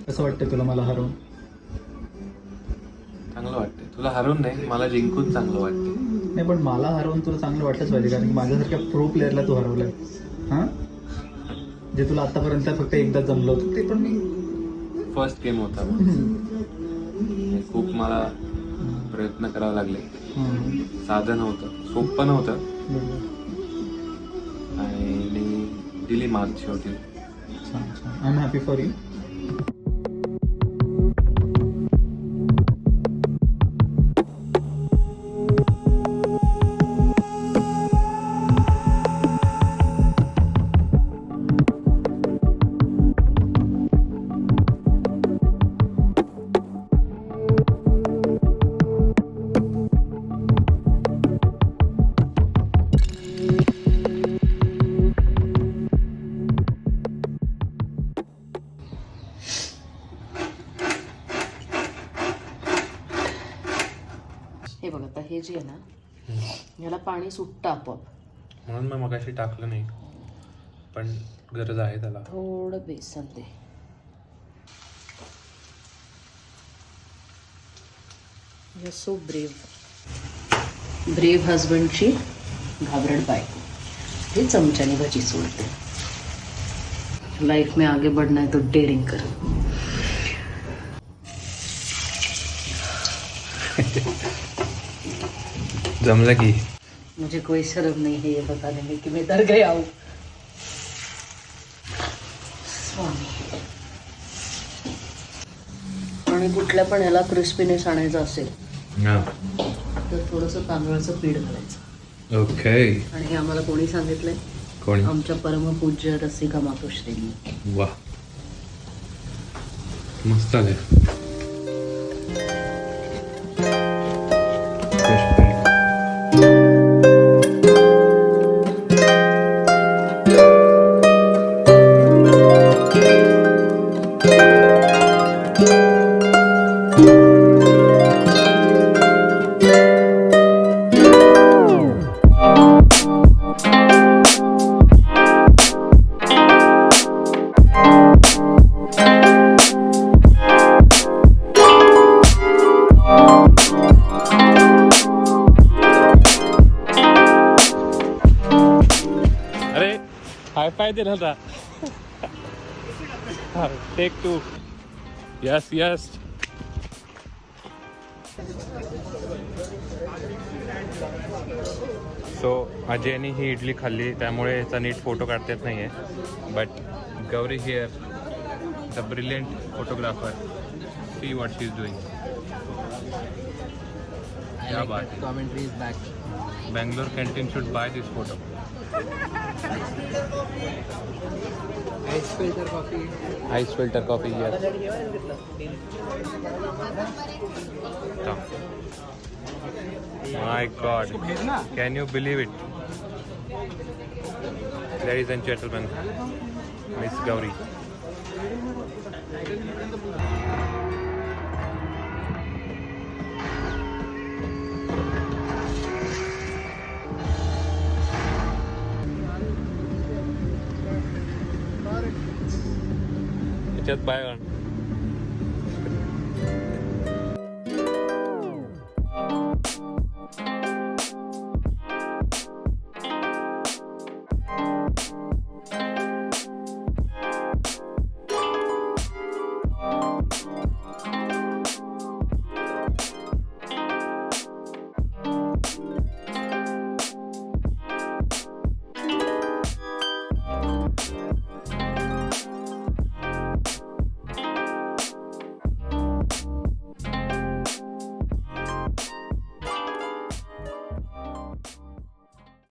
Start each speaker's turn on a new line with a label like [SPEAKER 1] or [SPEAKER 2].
[SPEAKER 1] कसं वाटतं तुला मला हरवून?
[SPEAKER 2] चांगलं वाटतंय. तुला हरवून नाही, मला जिंकून चांगलं वाटतं.
[SPEAKER 1] नाही, पण मला हरवून तुला चांगलं वाटलंच पाहिजे, कारण की माझ्यासारख्या प्रो प्लेअरला तू हरवलाय. हां, जे तुला आतापर्यंत फक्त एकदा जमलं होतं ते पण मी
[SPEAKER 2] फर्स्ट गेम होता. खूप मला प्रयत्न करावे लागले. साधं नव्हतं, सोपं नव्हतं आणि दिली मार्क शेवटी.
[SPEAKER 1] I am happy for you.
[SPEAKER 3] हे बघ, आता हे जे आहे ना, ह्याला पाणी सुटतं आपोआप,
[SPEAKER 2] म्हणून मी मगाशी टाकलं नाही, पण गरज आहे त्याला.
[SPEAKER 3] थोडं बेसन दे. यू सो ब्रेव हजबंडची घाबरट बायको. हे चमच्याने भजी सोडते. लाइफ में आगे बढ़ना है तो डेरिंग कर.
[SPEAKER 2] जमलं की.
[SPEAKER 3] मुझे कोई शर्म नहीं है ये बताने में कि मैं डर गया हूँ. आणि कुठल्या पण ह्याला क्रिस्पीनेस आणायचं असेल तर थोडंसं तांदळाचं पीठ घालायचं.
[SPEAKER 2] ओके.
[SPEAKER 3] आणि हे आम्हाला कोणी सांगितलंय?
[SPEAKER 2] कोणी?
[SPEAKER 3] आमच्या परमपूज्य रसिका मातोश्रींनी.
[SPEAKER 2] वा, मस्त आलंय. हाय फाय दे ना. टेक 2. Yes yes. सो अजयनी ही इडली खाल्ली, त्यामुळे याचा नीट फोटो काढता येत नाही आहे. But Gauri here, the brilliant photographer, see what she is doing. क्या बात.
[SPEAKER 1] Commentary is back.
[SPEAKER 2] Bangalore canteen should buy this photo.
[SPEAKER 1] Ice filter coffee.
[SPEAKER 2] Ice filter coffee, yes. My God, can you believe it? Ladies and gentlemen, Miss Gauri. त्याच्यात bye